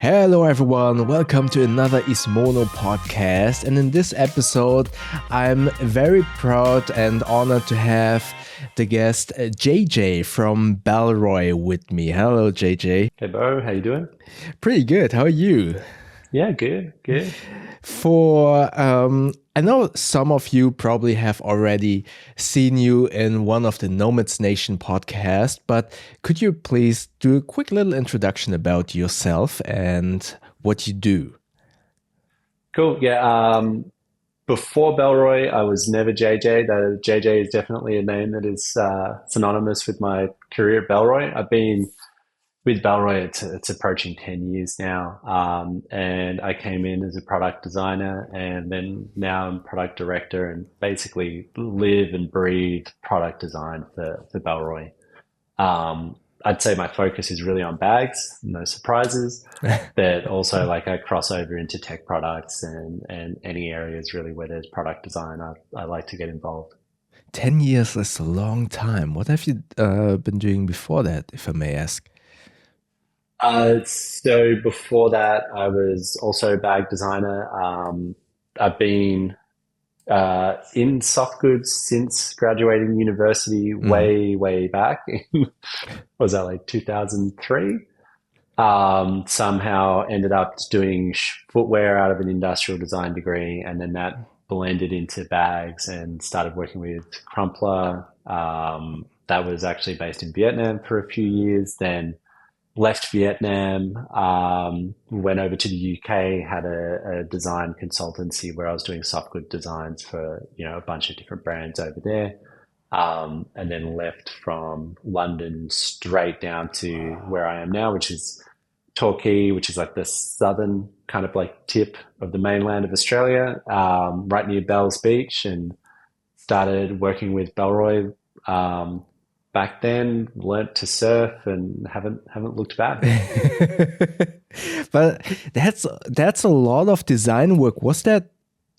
Hello everyone, welcome to another ISMONO podcast, and in this episode I'm very proud and honored to have the guest JJ from Bellroy with me. Hello JJ. Hey Bo, how you doing? Pretty good, how are you? Yeah, good. I know some of you probably have already seen you in one of the Nomads Nation podcasts, but could you please do a quick little introduction about yourself and what you do? Cool. Yeah. Before Bellroy, I was never JJ. The JJ is definitely a name that is synonymous with my career at Bellroy. I've been with Bellroy, it's approaching 10 years now. And I came in as a product designer and then now I'm product director and basically live and breathe product design for Bellroy. I'd say my focus is really on bags, no surprises, but also like I cross over into tech products and any areas really where there's product design, I like to get involved. 10 years is a long time. What have you been doing before that, if I may ask? So before that, I was also a bag designer. I've been in soft goods since graduating university Mm. way back. Was that like 2003? Somehow ended up doing footwear out of an industrial design degree, and then that blended into bags and started working with Crumpler. That was actually based in Vietnam for a few years, then left Vietnam, went over to the UK, had a design consultancy where I was doing soft good designs for, a bunch of different brands over there. And then left from London straight down to where I am now, which is Torquay, which is like the southern kind of like tip of the mainland of Australia, right near Bells Beach, and started working with Bellroy back then. Learnt to surf and haven't looked back. But that's a lot of design work. Was that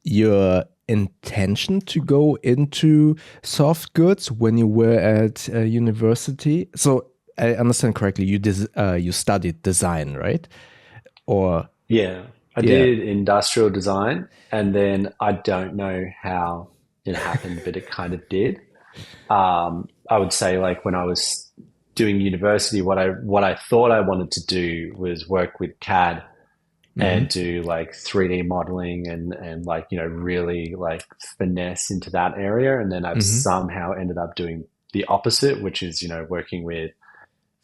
your intention to go into soft goods when you were at university? So I understand correctly, you studied design, right? Or Yeah, I yeah. did industrial design, and then I don't know how it happened, but it kind of did. I would say like when I was doing university, what I thought I wanted to do was work with CAD Hmm. and do like 3D modeling and like, really like finesse into that area. And then I've Hmm. somehow ended up doing the opposite, which is, working with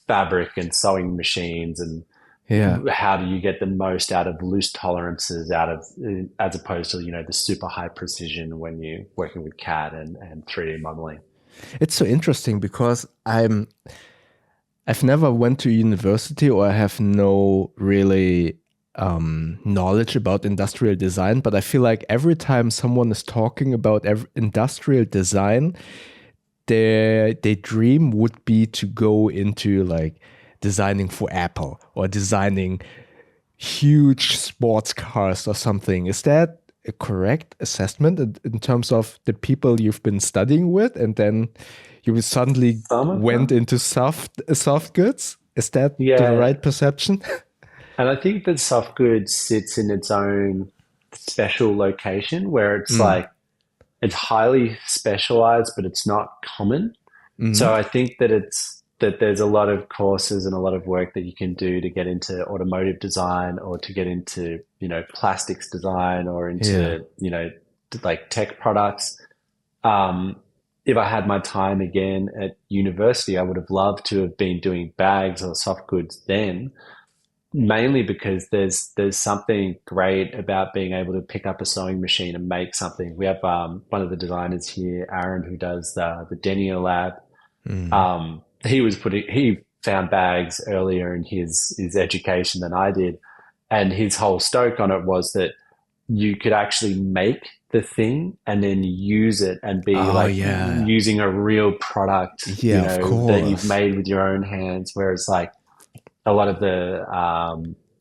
fabric and sewing machines and Yeah. how do you get the most out of loose tolerances out of as opposed to, the super high precision when you're working with CAD and 3D modeling. It's so interesting because I've never went to university or I have no really knowledge about industrial design, but I feel like every time someone is talking about industrial design, their dream would be to go into like designing for Apple or designing huge sports cars or something. Is that a correct assessment in terms of the people you've been studying with, and then you suddenly Some of went them. into soft goods? Is that the Yeah. right perception? And I think that soft goods sits in its own special location where it's Mm. like it's highly specialized, but it's not common. Hmm. So I think that there's a lot of courses and a lot of work that you can do to get into automotive design or to get into, plastics design or Yeah. into, like tech products. Um, if I had my time again at university, I would have loved to have been doing bags or soft goods then, mainly because there's something great about being able to pick up a sewing machine and make something. We have one of the designers here, Aaron, who does the Denier Lab. Mm. He found bags earlier in his education than I did, and his whole stoke on it was that you could actually make the thing and then use it and be Oh like yeah. using a real product, Yeah, of that you've course. made with your own hands. Whereas like a lot of the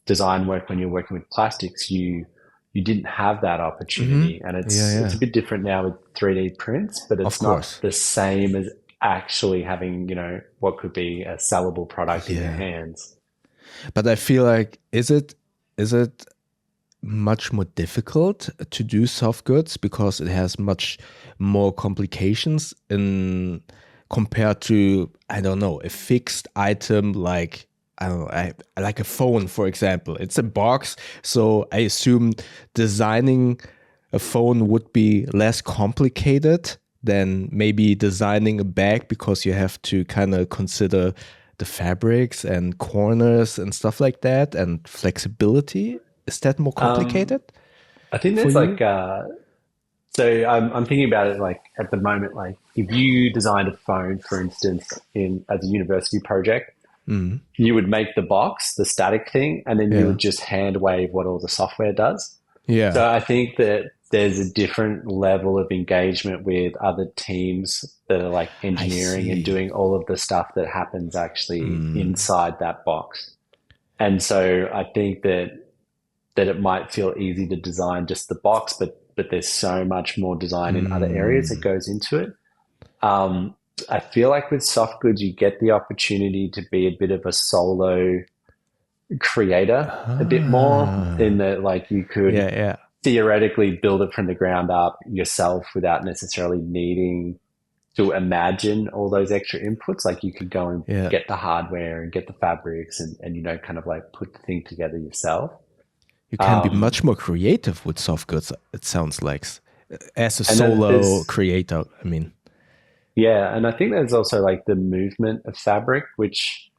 design work when you're working with plastics, you didn't have that Hmm. opportunity, and Yeah, it's yeah. a bit different now with 3D prints, but Of it's not course. the same as actually having what could be a sellable product in your Yeah. hands. But I feel like, is it is it much more difficult to do soft goods because it has much more complications in compared to, I don't know, a fixed item like, I don't know, like a phone, for example. It's a box, so I assume designing a phone would be less complicated than maybe designing a bag, because you have to kind of consider the fabrics and corners and stuff like that and flexibility. Is that more Um, complicated I think for there's you? like so I'm thinking about it like at the moment, like if you designed a phone, for instance, in as a university project, Mm, you would make the box, the static thing, and then you yeah. would just hand wave what all the software does. Yeah. So I think that there's a different level of engagement with other teams that are like I engineering and see. doing all of the stuff that happens actually Mm, inside that box. And so I think that it might feel easy to design just the box, but there's so much more design in other areas that mm. goes into it. Um, I feel like with soft goods, you get the opportunity to be a bit of a solo creator, a bit more in Ah, that like you could yeah, yeah, theoretically build it from the ground up yourself without necessarily needing to imagine all those extra inputs. Like you could go and yeah. get the hardware and get the fabrics and you know, kind of like put the thing together yourself. You can be Um, much more creative with soft goods, it sounds like, as a and then solo there's, creator. I mean, yeah, and I think there's also like the movement of fabric, which,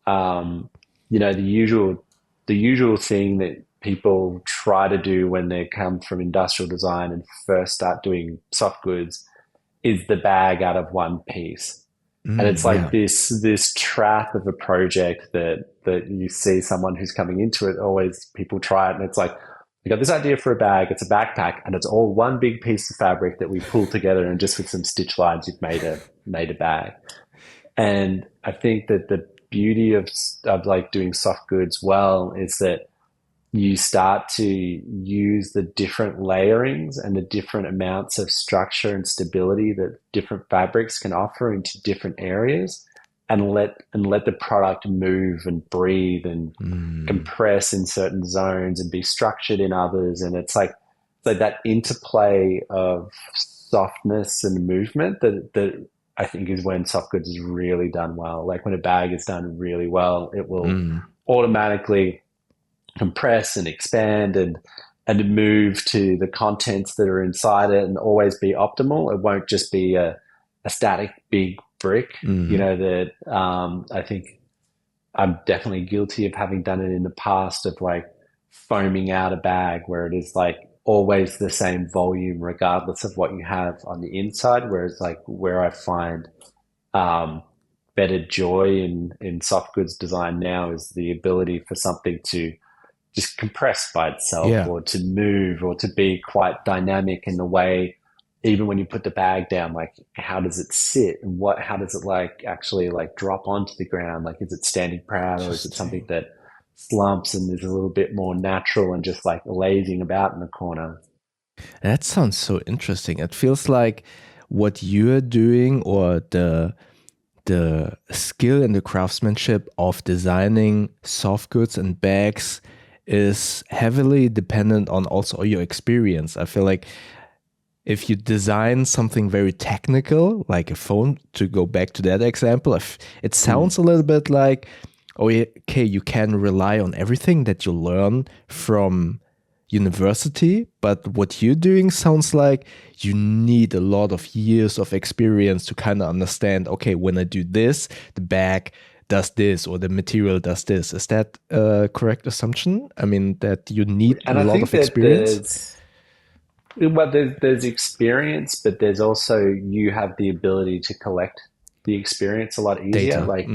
um, you know, the usual thing that people try to do when they come from industrial design and first start doing soft goods is the bag out of one piece. And it's like yeah. this trap of a project that you see someone who's coming into it, always people try it and it's like, we got this idea for a bag, it's a backpack, and it's all one big piece of fabric that we pull together and just with some stitch lines you've made a bag. And I think that the beauty of like doing soft goods well is that you start to use the different layerings and the different amounts of structure and stability that different fabrics can offer into different areas and let the product move and breathe and Mm, compress in certain zones and be structured in others. And it's like so that interplay of softness and movement that I think is when soft goods is really done well. Like when a bag is done really well, it will mm, automatically compress and expand and move to the contents that are inside it and always be optimal. It won't just be a static big brick. You mm. know that I think I'm definitely guilty of having done it in the past of like foaming out a bag where it is like always the same volume regardless of what you have on the inside. Whereas like where I find um, better joy in soft goods design now is the ability for something to just compress by itself Yeah. or to move or to be quite dynamic in the way even when you put the bag down, like how does it sit and what how does it like actually like drop onto the ground, like is it standing proud or is it something Interesting. that slumps and is a little bit more natural and just like lazing about in the corner. That sounds so interesting. It feels like what you're doing, or the skill and the craftsmanship of designing soft goods and bags, is heavily dependent on also your experience. I feel like if you design something very technical, like a phone, to go back to that example, if it Mm. sounds a little bit like, oh, yeah, okay, you can rely on everything that you learn from university, but what you're doing sounds like you need a lot of years of experience to kind of understand, okay, when I do this, the bag does this or the material does this. Is that a correct assumption? I mean, that you need a And I lot think of that experience? there's experience, but there's also you have the ability to collect the experience a lot easier. Data. Like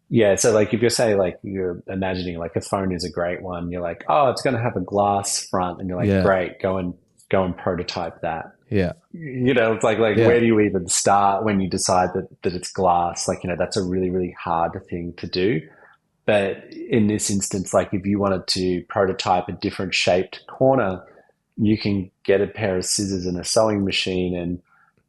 yeah, so like if you're say like you're imagining like a phone is a great one, you're like, oh, it's going to have a glass front, and you're like, Yeah. great, go and prototype that. Yeah. You know, it's like Yeah. where do you even start when you decide that it's glass? Like you know, that's a really hard thing to do. But in this instance, like if you wanted to prototype a different shaped corner, you can get a pair of scissors and a sewing machine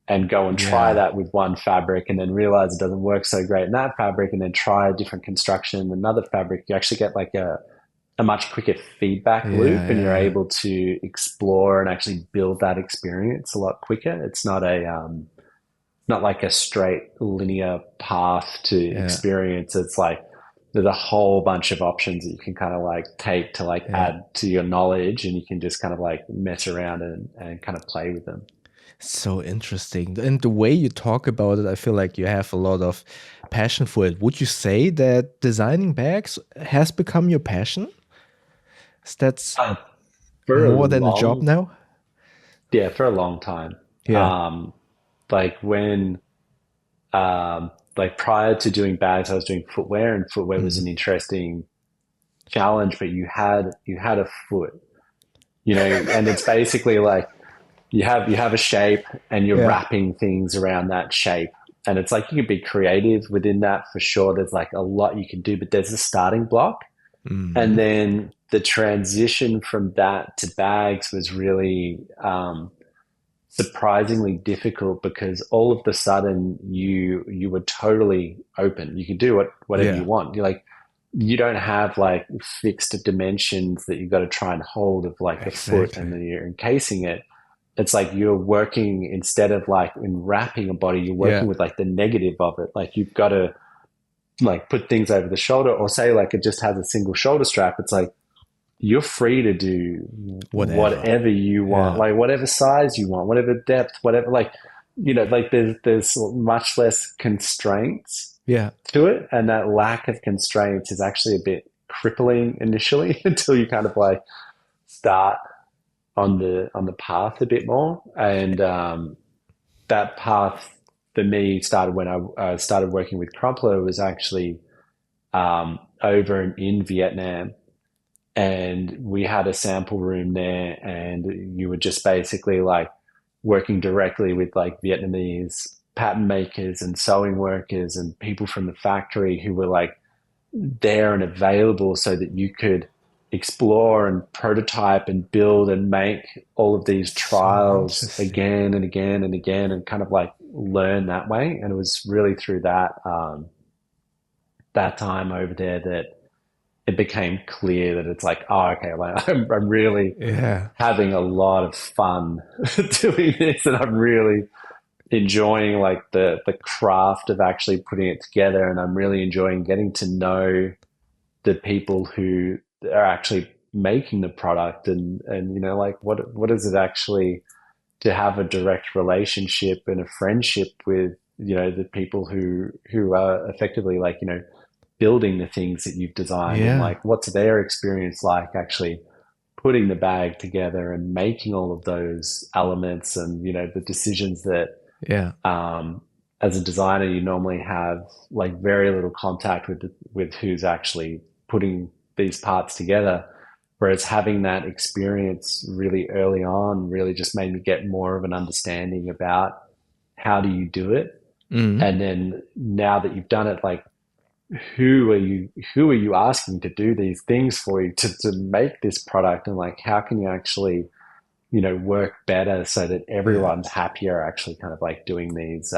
and go and try Yeah. that with one fabric and then realize it doesn't work so great in that fabric and then try a different construction in another fabric. You actually get like a a much quicker feedback loop, Yeah, and you're yeah, able to explore and actually build that experience a lot quicker. It's not a not like a straight linear path to yeah, experience. It's like there's a whole bunch of options that you can kind of like take to like yeah. add to your knowledge, and you can just kind of like mess around and kind of play with them. So interesting. And the way you talk about it, I feel like you have a lot of passion for it. Would you say that designing bags has become your passion? That's Uh, for a more than a job long, now? yeah, for a long time. Yeah. Um, like when, like prior to doing bags, I was doing footwear, and footwear was Mm. an interesting challenge. But you had a foot, and it's basically like you have a shape, and you're Yeah. wrapping things around that shape. And it's like you can be creative within that for sure. There's like a lot you can do, but there's a starting block. And Mm. then the transition from that to bags was really surprisingly difficult, because all of the sudden you were totally open. You can do whatever Yeah. you want. You don't have like fixed dimensions that you've got to try and hold of like the foot, and Exactly. then you're encasing it. It's like you're working, instead of like in wrapping a body, you're Yeah. working with like the negative of it. Like you've got to like put things over the shoulder, or say like it just has a single shoulder strap. It's like you're free to do Whatever. whatever you want, Yeah. like whatever size you want, whatever depth, whatever, like, like there's much less constraints Yeah. to it. And that lack of constraints is actually a bit crippling initially until you kind of like start on the path a bit more. And that path for me started when I started working with Crumpler, was actually over in Vietnam, and we had a sample room there, and you were just basically like working directly with like Vietnamese pattern makers and sewing workers and people from the factory who were like there and available, so that you could explore and prototype and build and make all of these So trials interesting. again and again and again, and kind of like learn that way. And it was really through that time over there that it became clear that it's like, oh, okay, like I'm really Yeah. having a lot of fun doing this, and I'm really enjoying like the craft of actually putting it together, and I'm really enjoying getting to know the people who are actually making the product, and like what is it actually to have a direct relationship and a friendship with the people who are effectively like building the things that you've designed, and Yeah. like what's their experience like actually putting the bag together and making all of those elements, and the decisions that Yeah. um, as a designer you normally have like very little contact with who's actually putting these parts together. Whereas having that experience really early on really just made me get more of an understanding about how do you do it. Mm. And then now that you've done it, like who are you asking to do these things for you to make this product, and like how can you actually work better so that Yeah. everyone's happier actually kind of like doing these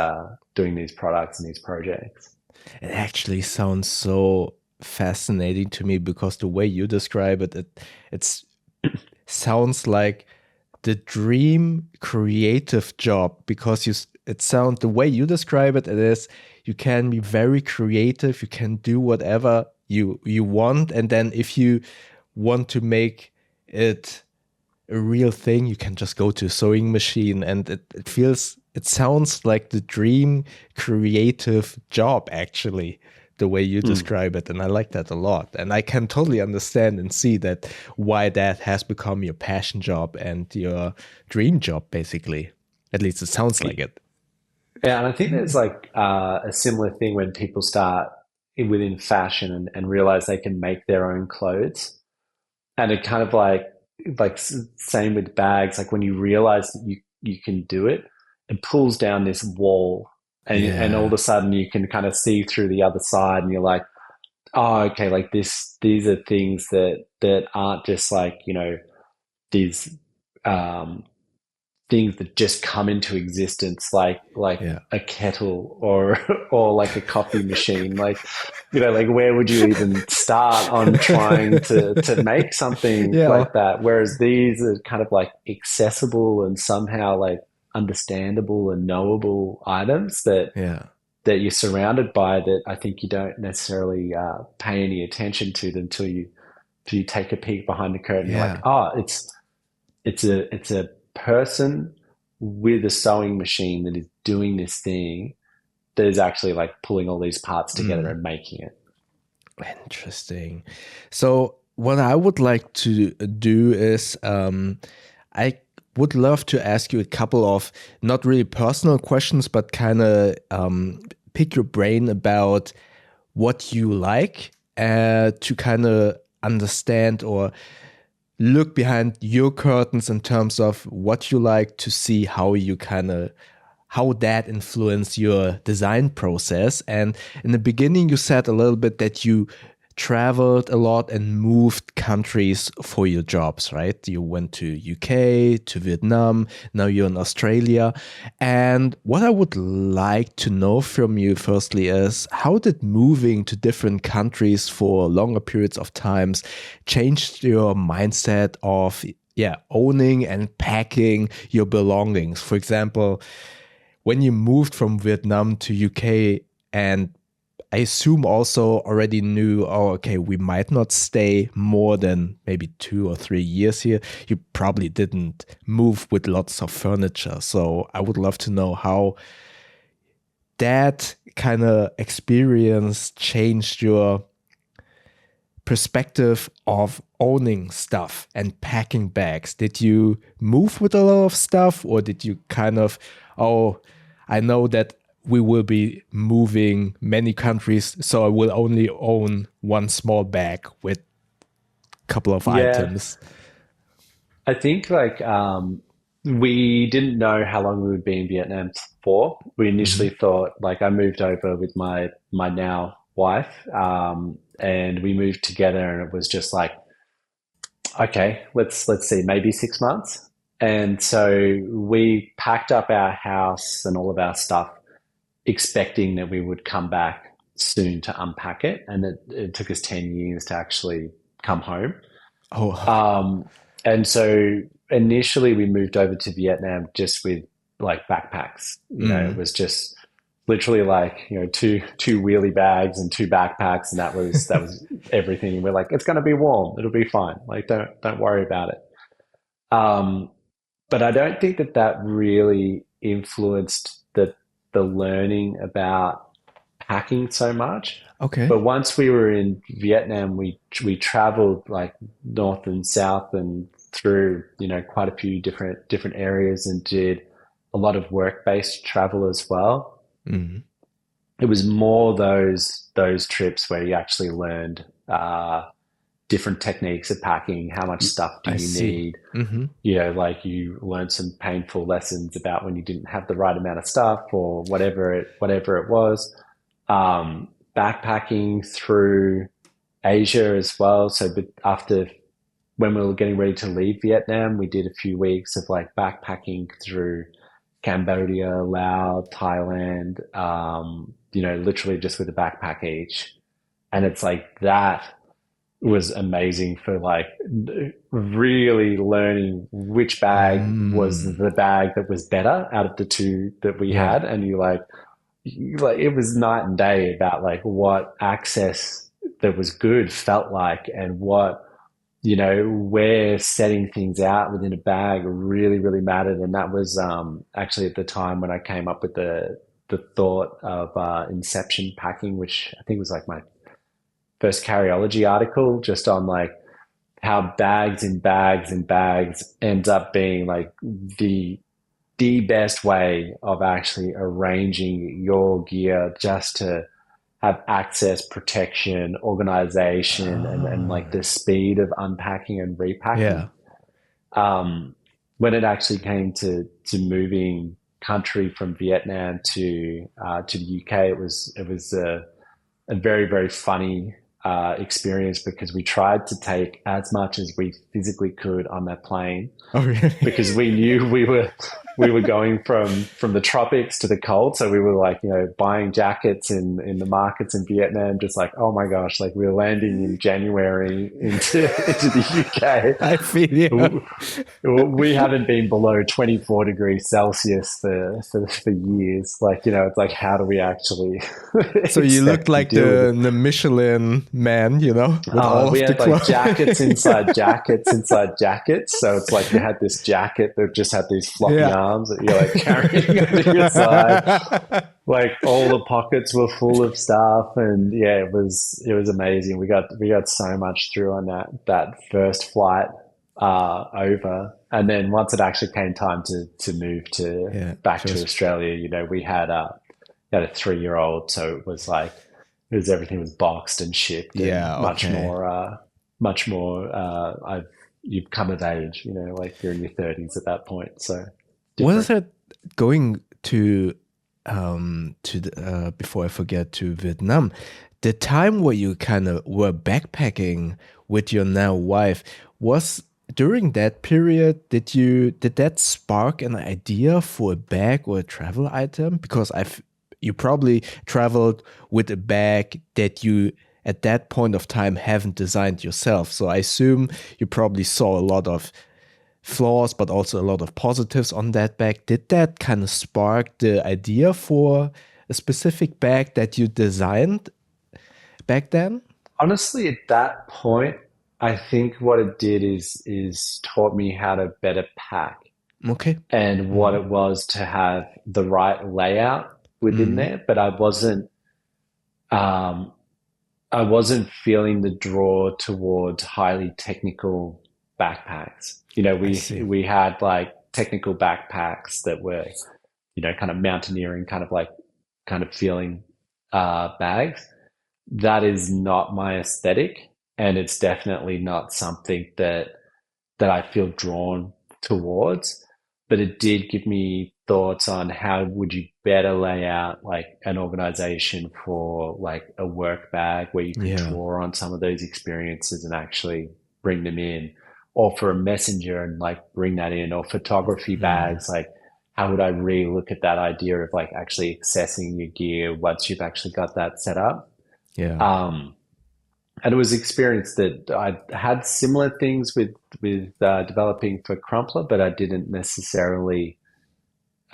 products and these projects. It actually sounds so fascinating to me because the way you describe it, it's sounds like the dream creative job because it sounds the way you describe it, it is you can be very creative, you can do whatever you want, and then if you want to make it a real thing, you can just go to a sewing machine, and it sounds like the dream creative job actually, the way you Mm. describe it. And I like that a lot. And I can totally understand and see that why that has become your passion job and your dream job, basically. At least it sounds like it. Yeah, and I think there's like a similar thing when people start within fashion and realize they can make their own clothes. And it kind of like same with bags. Like when you realize that you can do it, it pulls down this wall, and all of Yeah. a sudden you can kind of see through the other side, and you're like, oh, okay, like these are things that aren't just like these um things that just come into existence, like Yeah. a kettle or or like a coffee machine. Like, like where would you even start on trying to make something Yeah. like that? Whereas these are kind of like accessible and somehow like understandable and knowable items Yeah. that you're surrounded by, that I think you don't necessarily pay any attention to them till you take a peek behind the curtain. You're like, Yeah. oh, it's a person with a sewing machine that is doing this thing that is actually like pulling all these parts together Mm. and making it. Interesting. So, what I would like to do is, I would love to ask you a couple of not really personal questions, but kind of pick your brain about what you like, to kind of understand or look behind your curtains in terms of what you like, to see how you kind of how that influenced your design process. And in the beginning, you said a little bit that you traveled a lot and moved countries for your jobs, right? You went to UK, to Vietnam, now you're in Australia. And what I would like to know from you firstly is, how did moving to different countries for longer periods of times change your mindset of, yeah, owning and packing your belongings? For example, when you moved from Vietnam to UK, and I assume also already knew, oh, okay, we might not stay more than maybe 2 or 3 years here. You probably didn't move with lots of furniture. So I would love to know how that kind of experience changed your perspective of owning stuff and packing bags. Did you move with a lot of stuff, or did you kind of, oh, I know that we will be moving many countries, so I will only own one small bag with a couple of Yeah, items? I think like we didn't know how long we would be in Vietnam for. We Hmm. initially thought, like, I moved over with my now wife, and we moved together, and it was just like, okay, let's see, maybe 6 months. And so we packed up our house and all of our stuff, expecting that we would come back soon to unpack it. And it took us 10 years to actually come home. Oh, Um, and so initially we moved over to Vietnam just with like backpacks. It mm. was just literally like, two wheelie bags and two backpacks, and that was everything. And we're like, it's going to be warm. It'll be fine. Like, don't worry about it. Um, but I don't think that really influenced the learning about packing so much. Okay. But once we were in Vietnam, we traveled like north and south and through quite a few different areas, and did a lot of work based travel as well. Mm. It was more those trips where you actually learned different techniques of packing. How much Y- stuff do I you see. need? Hmm. Like you learned some painful lessons about when you didn't have the right amount of stuff or whatever it was. Backpacking through Asia as well. So, but after when we were getting ready to leave Vietnam, we did a few weeks of like backpacking through Cambodia, Laos, Thailand. Literally just with a backpack each, and it's like that was amazing for like really learning which bag was Mm. the bag that was better out of the two that we Yeah. had. And you it was night and day about like what access that was good felt like, and what where setting things out within a bag really really mattered. And that was actually at the time when I came up with the thought of inception packing, which I think was like my first carryology article, just on like how bags and bags and bags ends up being like the best way of actually arranging your gear, just to have access, protection, organization, and like Ah. the speed of unpacking and repacking. Yeah. Um, when it actually came to moving country from Vietnam to the UK, it was a very very funny experience because we tried to take as much as we physically could on that plane Oh, really? because we knew we were going from the tropics to the cold. So we were like, buying jackets in the markets in Vietnam, just like, oh my gosh, like we were landing in January into the UK. I feel you. We haven't been below 24 degrees Celsius for years. Like, it's like, how do we actually So you looked expect to like deal with it? the Michelin man, with all We of the had like clothes. jackets inside jackets inside jackets. So it's like you had this jacket that just had these floppy Yeah. arms that you're like carrying under your side. Like all the pockets were full of stuff, and yeah, it was amazing. We got so much through on that first flight over, and then once it actually came time to move to Yeah, back to just Australia, we had a 3-year-old, so it was like everything was boxed and shipped, and yeah, okay. much more. You've come of age, like you're in your 30s at that point, so What is different. it going to the, before I forget, to Vietnam? The time where you kind of were backpacking with your now wife was during that period. Did that spark an idea for a bag or a travel item? Because you probably traveled with a bag that you at that point of time haven't designed yourself. So I assume you probably saw a lot of flaws, but also a lot of positives on that bag. Did that kind of spark the idea for a specific bag that you designed back then? Honestly, at that point, I think what it did is taught me how to better pack Okay. and what it was to have the right layout within Mm, there. But um, I wasn't feeling the draw towards highly technical backpacks. I We see. we had like technical backpacks that were, kind of mountaineering, kind of feeling bags. That is not my aesthetic, and it's definitely not something that I feel drawn towards. But it did give me thoughts on how would you better lay out like an organization for like a work bag where you could Yeah. draw on some of those experiences and actually bring them in, or for a messenger and like bring that in, or photography Mm, bags, like how would I re-look at that idea of like actually accessing your gear once you've actually got that set up. yeah. um, and it was experience that I had similar things with developing for Crumpler, but I didn't necessarily.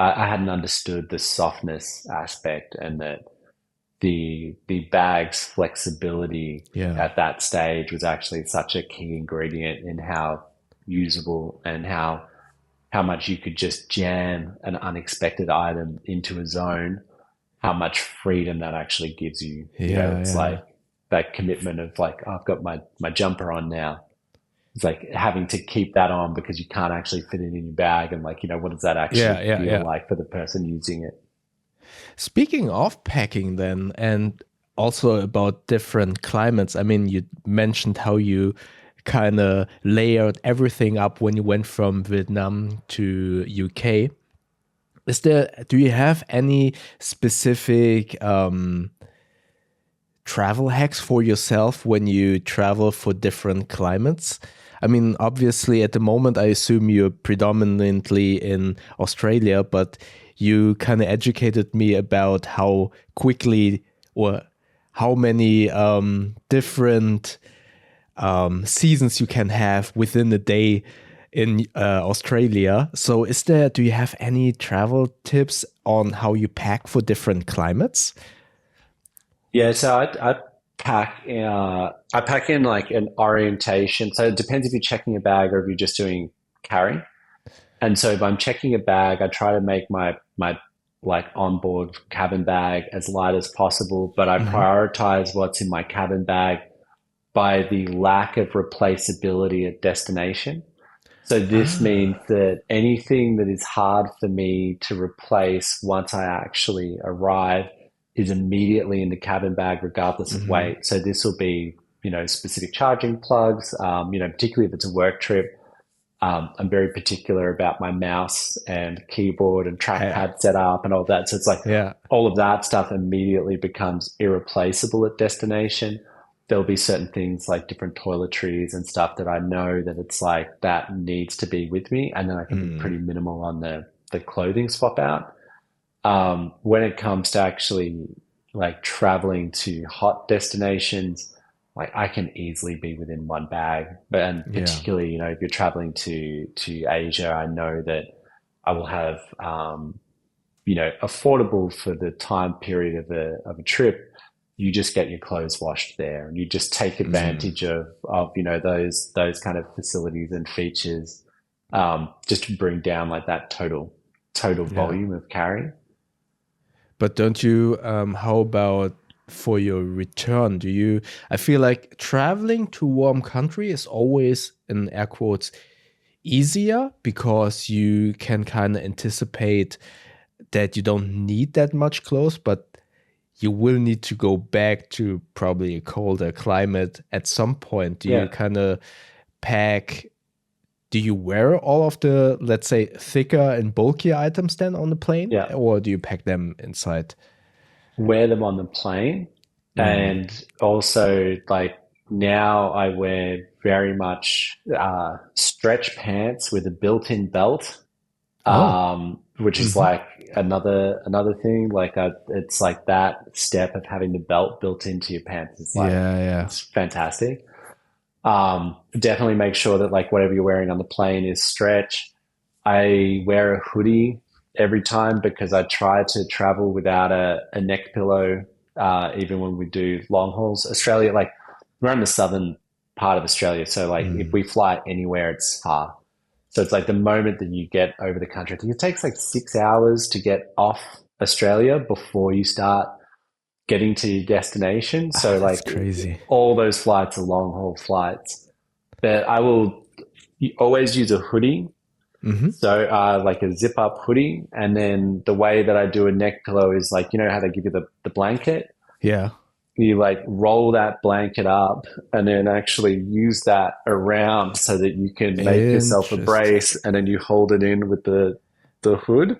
I hadn't understood the softness aspect, and that the bag's flexibility Yeah. at that stage was actually such a key ingredient in how usable and how much you could just jam an unexpected item into a zone, how much freedom that actually gives you. Yeah. It's Yeah. like that commitment of like, oh, I've got my jumper on now. It's like having to keep that on because you can't actually fit it in your bag. And like, what does that Yeah. actually Yeah. feel Yeah. like for the person using it? Speaking of packing, then, and also about different climates, I mean, you mentioned how you kind of layered everything up when you went from Vietnam to UK. Do you have any specific travel hacks for yourself when you travel for different climates? I mean, obviously, at the moment, I assume you're predominantly in Australia, but you kind of educated me about how quickly or how many different seasons you can have within a day in Australia. So, do you have any travel tips on how you pack for different climates? Yeah. So I pack in like an orientation. So it depends if you're checking a bag or if you're just doing carry. And so if I'm checking a bag, I try to make my like onboard cabin bag as light as possible, but I Hmm. prioritize what's in my cabin bag by the lack of replaceability at destination. So this means Ah, that anything that is hard for me to replace once I actually arrive is immediately in the cabin bag, regardless of hmm. weight. So this will be, specific charging plugs, particularly if it's a work trip. I'm very particular about my mouse and keyboard and I, trackpad setup and all that. So it's like yeah. all of that stuff immediately becomes irreplaceable at destination. there'll be certain things like different toiletries and stuff that I know that it's like that needs to be with me, and then I can be Mm, pretty minimal on the clothing swap out. When it comes to actually like traveling to hot destinations, like I can easily be within one bag. But and yeah. particularly, if you're traveling to Asia, I know that I will have affordable for the time period of a trip. You just get your clothes washed there, and you just take Mm, advantage of those kind of facilities and features, just to bring down like that total yeah. volume of carry. But don't you, how about for your return? I feel like traveling to warm country is always, in air quotes, easier because you can kind of anticipate that you don't need that much clothes, but you will need to go back to probably a colder climate at some point. Do you Yeah. kind of pack, do you wear all of the, let's say, thicker and bulkier items then on the plane, Yeah. or do you pack them inside? Wear them on the plane. Mm. And also, like, now I wear very much stretch pants with a built-in belt, Oh. which is Hmm. like another thing. Like, it's like that step of having the belt built into your pants is like, Yeah, yeah. it's fantastic. Definitely make sure that like whatever you're wearing on the plane is stretch. I wear a hoodie every time because I try to travel without a neck pillow, even when we do long hauls. Australia, like we're in the southern part of Australia, so like if Mm. we fly anywhere, it's far. So it's like the moment that you get over the country, I think it takes like 6 hours to get off Australia before you start getting to your destination. Ah, So that's like crazy. all those flights are long haul flights. But I will always use a hoodie, Hmm. so like a zip up hoodie. And then the way that I do a neck pillow is like, how they give you the blanket? Yeah. You like roll that blanket up and then actually use that around so that you can make yourself a Interesting. brace, and then you hold it in with the hood.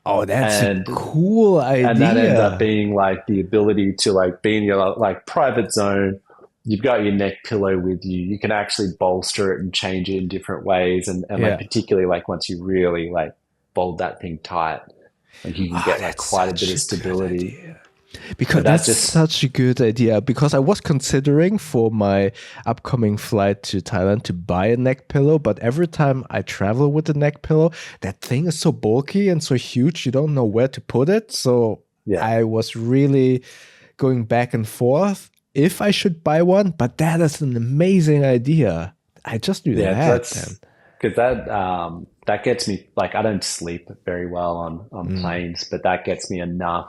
Oh, that's a And cool and that ends up idea. being like the ability to like be in your like private zone. You've got your neck pillow with you. You can actually bolster it and change it in different ways. And like Yeah. particularly like once you really like fold that thing tight, like you can Ah, get like that's quite a bit such of a good stability. idea. Because But that that's just such a good idea. Because I was considering for my upcoming flight to Thailand to buy a neck pillow, but every time I travel with a neck pillow, that thing is so bulky and so huge, you don't know where to put it. So yeah. I was really going back and forth if I should buy one, but that is an amazing idea. I just knew Yeah, that then. that's because that gets me like I don't sleep very well on Mm, planes, but that gets me enough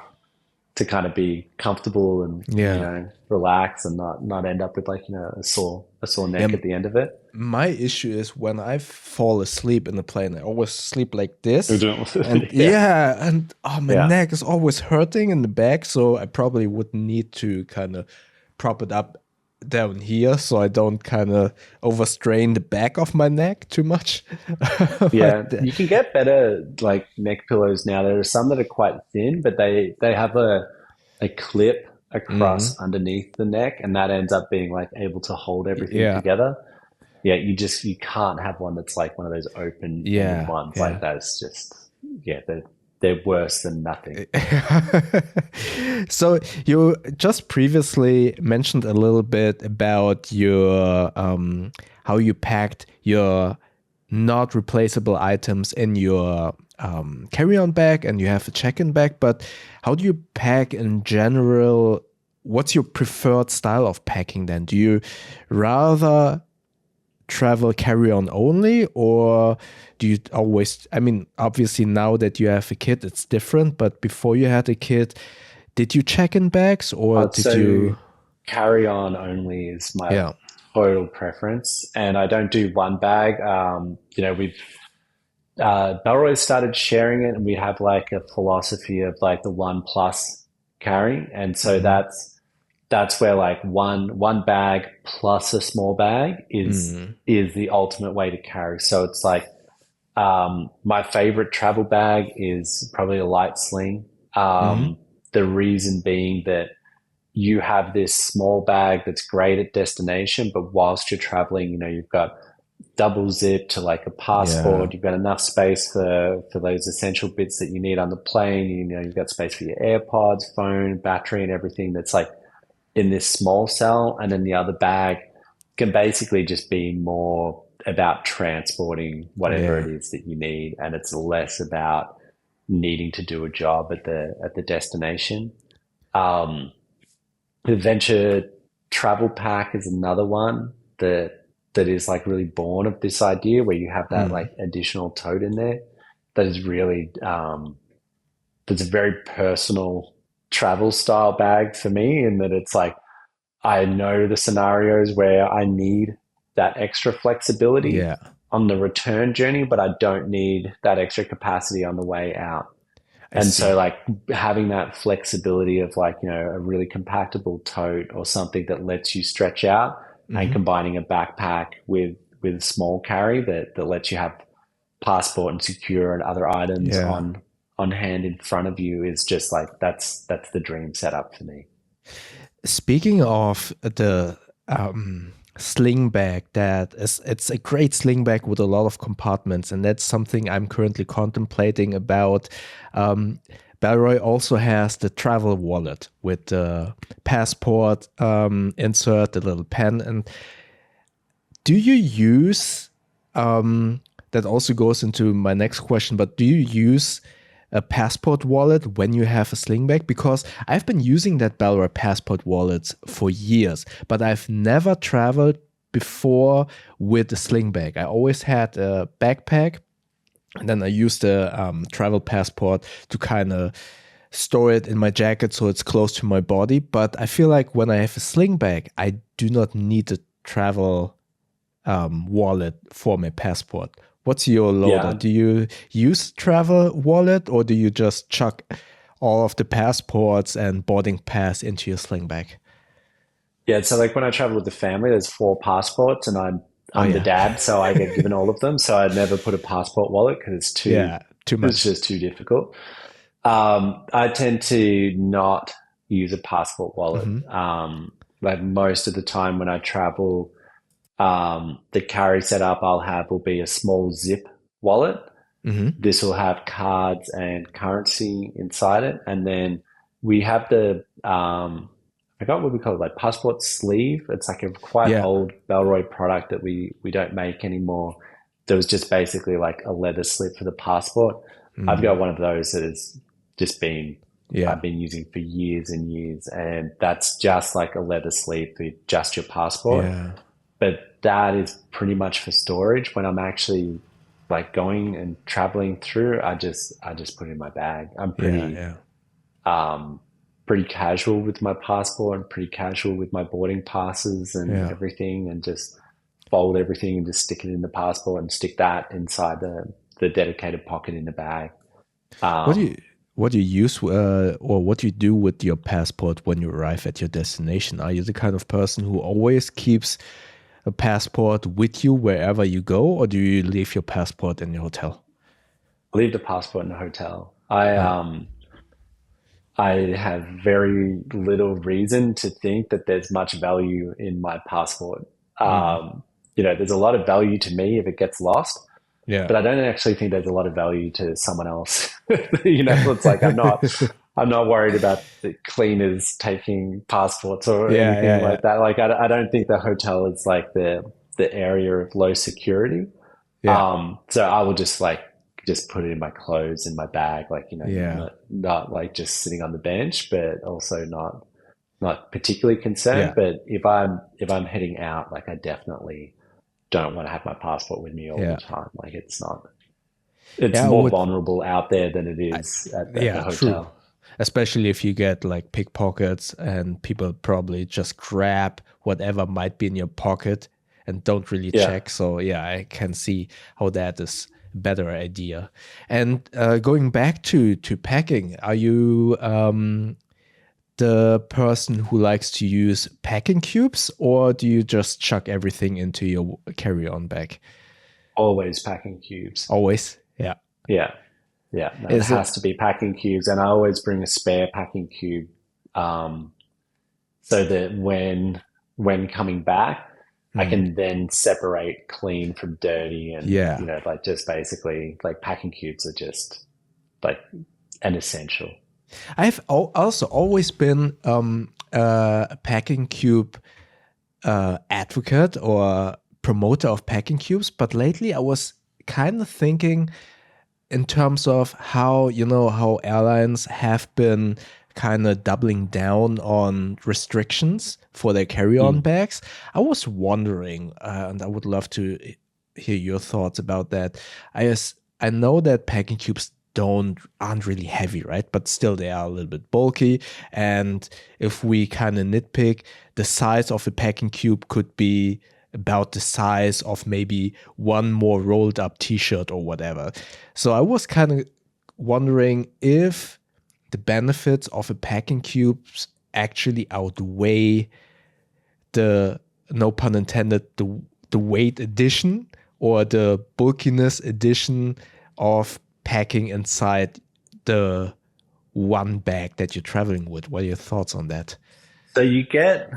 to kind of be comfortable and yeah. relax and not end up with like a sore Yeah. neck at the end of it. My issue is when I fall asleep in the plane, I always sleep like You this. don't- And yeah, yeah, and oh, my yeah. neck is always hurting in the back. So I probably would need to kind of prop it up down here so I don't kind of overstrain the back of my neck too much. Yeah, But you can get better like neck pillows now. There are some that are quite thin, but they have a clip mm, across underneath the neck, and that ends up being like able to hold everything yeah, together. Yeah, you can't have one that's like one of those open-ended yeah, ones. Like yeah. that's just yeah, they're worse than nothing. So you just previously mentioned a little bit about your how you packed your not replaceable items in your carry-on bag and you have a check-in bag, but how do you pack in general? What's your preferred style of packing then? Do you rather travel carry on only, or do you always, I mean, obviously now that you have a kid it's different, but before you had a kid, did you check in bags or did So you? carry on only is my Yeah. total preference, and I don't do one bag. We've Bellroy started sharing it, and we have like a philosophy of like the one plus carry, and so Hmm. that's where like one bag plus a small bag Mm. is the ultimate way to carry. So it's like my favorite travel bag is probably a light sling. Hmm. The reason being that you have this small bag that's great at destination, but whilst you're traveling, you've got double zip to like a Yeah. passport. You've got enough space for those essential bits that you need on the plane. You've got space for your AirPods, phone, battery, and everything that's like in this small cell. And then the other bag can basically just be more about transporting whatever it Yeah. is that you need, and it's less about needing to do a job at the destination. Um, the Adventure Travel Pack is another one that is like really born of this idea where you have that Mm. like additional tote in there. That is really that's a very personal travel style bag for me, in that it's like I know the scenarios where I need that extra flexibility Yeah. on the return journey, but I don't need that extra capacity on the way out. I And so, see. like, having that flexibility of like, a really compactable tote or something that lets you stretch out, and Hmm. combining a backpack with small carry that lets you have passport and secure and other items Yeah. on hand in front of you is just like that's the dream setup for me. Speaking of the sling bag, it's a great sling bag with a lot of compartments, and that's something I'm currently contemplating about. Um, Bellroy also has the travel wallet with the passport insert, the little pen. And do you use that also goes into my next question, but do you use a passport wallet when you have a sling bag? Because I've been using that Bellroy passport wallet for years, but I've never traveled before with a sling bag. I always had a backpack, and then I used the travel passport to kind of store it in my jacket so it's close to my body. But I feel like when I have a sling bag, I do not need a travel wallet for my passport. What's your loader? Yeah, Do you use travel wallet, or do you just chuck all of the passports and boarding pass into your sling bag? yeah. So like when I travel with the family, there's four passports, and Oh I'm the yeah, dad, so I get given all of them. So I'd never put a passport wallet because yeah, too it's much. just too difficult. I tend to not use a passport wallet. Hmm. Like most of the time when I travel, the carry setup I'll have will be a small zip wallet. Hmm. This will have cards and currency inside it, and then we have the I forgot what we call it, like passport sleeve. It's like a quite Yeah. old Bellroy product that we don't make anymore. There was just basically like a leather slip for the passport. I've got Mm. one of those that has just been Yeah. I've been using for years and years, and that's just like a leather sleeve for just your passport. Yeah. But that is pretty much for storage. When I'm actually like going and traveling through, I just put it in my bag. I'm Yeah. Yeah. um pretty casual with my passport and pretty casual with my boarding passes and Yeah. everything, and just fold everything and just stick it in the passport and stick that inside the dedicated pocket in the bag. What do you Um, what do you use or what do you do with your passport when you arrive at your destination? Are you the kind of person who always keeps a passport with you wherever you go, or do you leave your passport in your hotel? leave the passport in the hotel. Oh. I have very little reason to think that there's much value in my passport. Mm. There's a lot of value to me if it gets lost, Yeah. but I don't actually think there's a lot of value to someone else. It's like I'm not worried about the cleaners taking passports or Yeah. anything Yeah. Yeah. like that. Like I don't think the hotel is like the area of low security. Yeah. So I will just like just put it in my clothes in my bag, like Yeah. not like just sitting on the bench, but also not particularly concerned. Yeah. But if I'm heading out, like I definitely don't want to have my passport with me all the Yeah. time. Like it's Yeah. more What? vulnerable out there than it I, is at the yeah. True. hotel. Especially if you get like pickpockets and people probably just grab whatever might be in your pocket and don't really Yeah. check. So yeah, I can see how that is a better idea. And going back to packing, are you the person who likes to use packing cubes, or do you just chuck everything into your carry-on bag? Always packing cubes. Always. Yeah. Yeah. Yeah. No, it Is has it? to be packing cubes. And I always bring a spare packing cube. Um, so that when coming back, I Mm. can then separate clean from dirty, and Yeah. like just basically like packing cubes are just like an essential. I've also always been a packing cube advocate or promoter of packing cubes, but lately I was kind of thinking in terms of how, how airlines have been kind of doubling down on restrictions for their carry-on Mm. bags. I was wondering, and I would love to hear your thoughts about that. I know that packing cubes aren't really heavy, right? But still they are a little bit bulky. And if we kind of nitpick, the size of a packing cube could be about the size of maybe one more rolled up t-shirt or whatever. So I was kind of wondering if the benefits of a packing cubes actually outweigh the, no pun intended, the weight addition or the bulkiness addition of packing inside the one bag that you're traveling with. What are your thoughts on that? So you get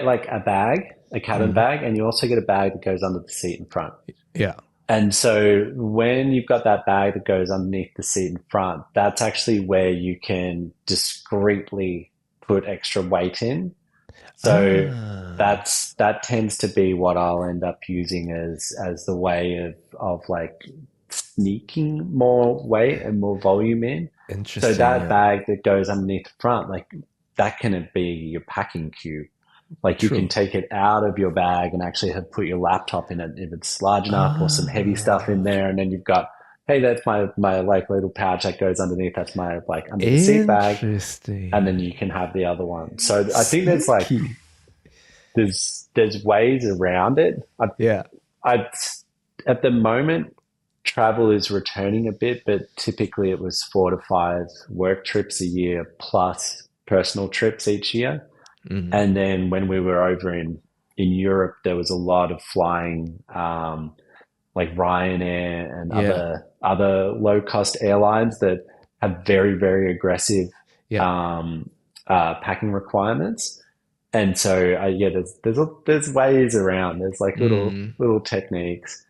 like a bag, a cabin Mm. bag, and you also get a bag that goes under the seat in front. Yeah. And so when you've got that bag that goes underneath the seat in front, that's actually where you can discreetly put extra weight in. So Ah, that tends to be what I'll end up using as the way of like sneaking more weight and more volume in. So interesting. that Yeah. bag that goes underneath the front, like that can be your packing cube. Like you can True. take it out of your bag and actually have put your laptop in it if it's large enough, or some heavy stuff in Ah, there, and then you've got, hey, that's my like little pouch that goes underneath. That's my like under the seat bag, and then interesting. you can have the other one. So I think there's like Sneaky. there's ways around it. Yeah. I at the moment travel is returning a bit, but typically it was 4 to 5 work trips a year plus personal trips each year. Mhm. And then when we were over in Europe, there was a lot of flying, like Ryanair and Yeah. other low cost airlines that have very aggressive Yeah. um, packing requirements. And so, yeah, there's ways around. There's like Mm. little techniques,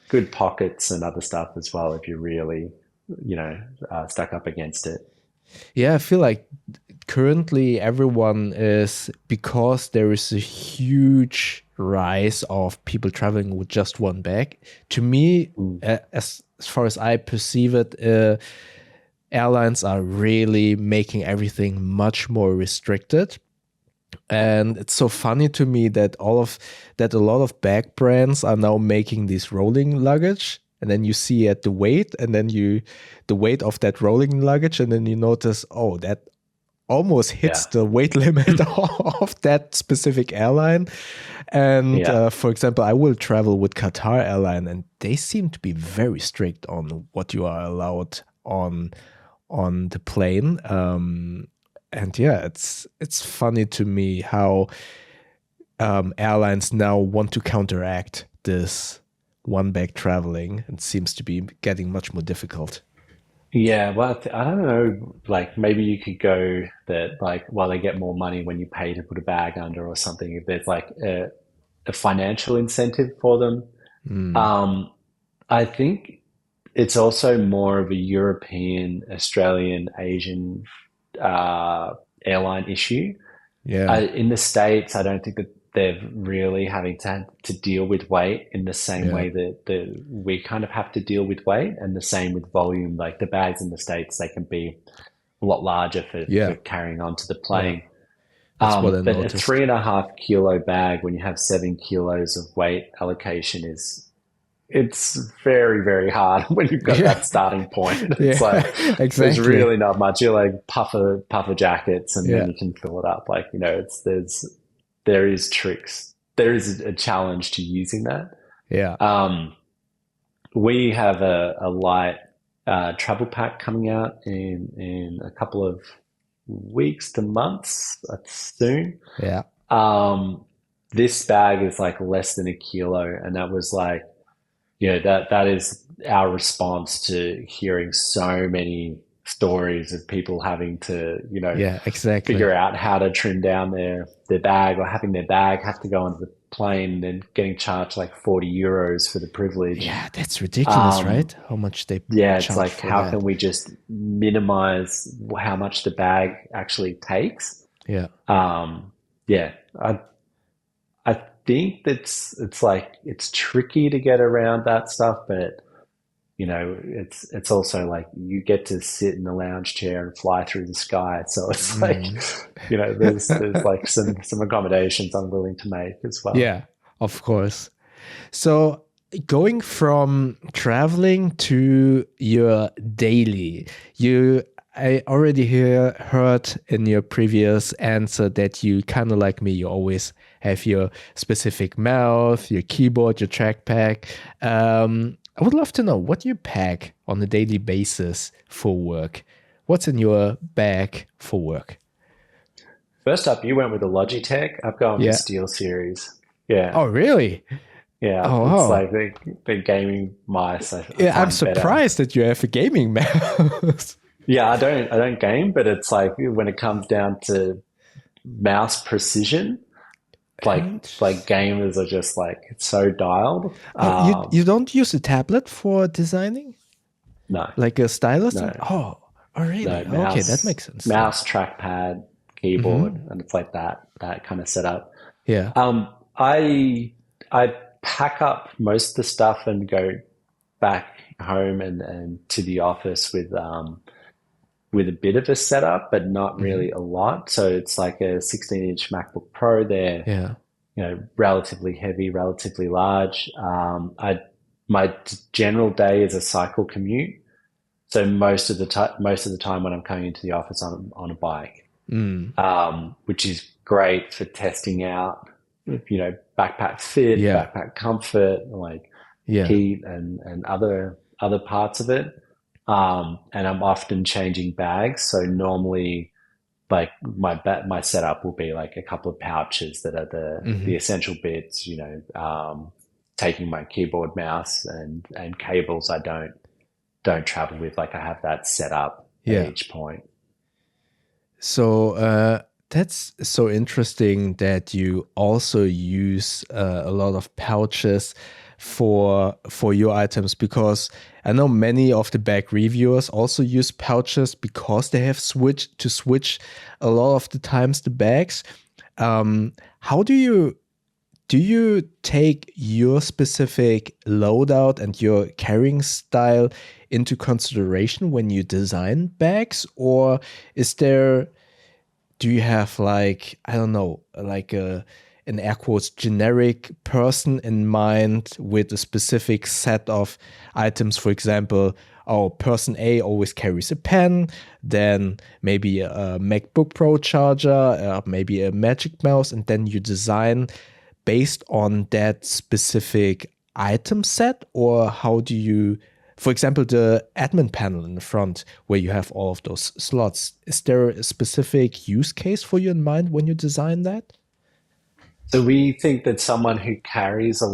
good pockets, and other stuff as well if you're really, stuck up against it. Yeah, I feel like currently everyone is, because there is a huge rise of people traveling with just one bag. To me, Mm. as far as I perceive it, airlines are really making everything much more restricted. And it's so funny to me that a lot of bag brands are now making this rolling luggage. And then you see at the weight, and then the weight of that rolling luggage, and then you notice, oh, that almost hits Yeah, the weight limit of that specific airline. And yeah, for example, I will travel with Qatar Airline, and they seem to be very strict on what you are allowed on the plane. And yeah, it's funny to me how airlines now want to counteract this one bag traveling, and seems to be getting much more difficult. yeah. Well, I don't know. Like maybe you could go that like, well, they get more money when you pay to put a bag under or something. If there's like a financial incentive for them. Mm, Um, I think it's also more of a European, Australian, Asian uh, airline issue. yeah, In the States, I don't think that they're really having to deal with weight in the same yeah, way that we kind of have to deal with weight, and the same with volume. Like the bags in the States, they can be a lot larger yeah, for carrying onto the yeah. plane. That's what I But a noticed. 3.5 kilo bag, when you have 7 kilos of weight allocation, it's very hard when you've got Yeah, that starting point. It's like yeah, there's exactly. really not much. You're like puffer jackets, and then Yeah, you can fill it up. Like there is tricks. There is a challenge to using that. yeah. Um, we have a light travel pack coming out in a couple of weeks to months soon. Yeah. Um, this bag is like less than a kilo, and that was like, that is our response to hearing so many stories of people having to, Yeah, exactly. figure out how to trim down their bag, or having their bag have to go onto the plane and then getting charged like 40 euros for the privilege. Yeah, that's ridiculous, Um, right? How much they yeah, it's charge like, for how can that. we just minimize how much the bag actually takes? Yeah. Um, yeah, I think it's like it's tricky to get around that stuff, but it's also like you get to sit in the lounge chair and fly through the sky. So it's like, Mm. there's like some accommodations I'm willing to make as well. Yeah, of course. So going from traveling to your daily, I already heard in your previous answer that you kind of like me, you always have your specific mouth, your keyboard, your trackpad. I would love to know what you pack on a daily basis for work. What's in your bag for work? First up, you went with the Logitech. I've gone for Yeah. Steel Series. Yeah, Oh, really? yeah. Oh, It's wow. like the gaming mice. I Yeah, I'm find better. surprised that you have a gaming mouse. Yeah, I don't game, but it's like when it comes down to mouse precision, like And gamers are just like so dialed. oh, you don't use a tablet for designing, No, like a stylus? no, Oh, no. really? Okay, that makes sense then. Mouse, trackpad, keyboard, Hmm. and it's like that kind of setup. Yeah. I pack up most of the stuff and go back home and to the office with a bit of a setup, but not Hmm. really a lot. So it's like a 16-inch MacBook Pro there, Yeah. relatively heavy, relatively large. My general day is a cycle commute. So most of the time when I'm coming into the office, I'm on a bike, Mm. which is great for testing out, backpack fit, Yeah. backpack comfort, like Yeah. heat and other parts of it. And I'm often changing bags. So normally, like my setup will be like a couple of pouches that are the Hmm. essential bits. Taking my keyboard, mouse, and cables. I don't travel with. Like I have that set up at Yeah. each point. So that's so interesting that you also use a lot of pouches for your items, because I know many of the bag reviewers also use pouches because they have switch a lot of the times the bags. How do you take your specific loadout and your carrying style into consideration when you design bags, or is there do you have, like, I don't know, like a an air quotes generic person in mind with a specific set of items? For example, oh, person A always carries a pen, then maybe a MacBook Pro charger, maybe a Magic Mouse, and then you design based on that specific item set? Or how do you, for example, the admin panel in the front where you have all of those slots, is there a specific use case for you in mind when you design that? So we think that someone who carries um,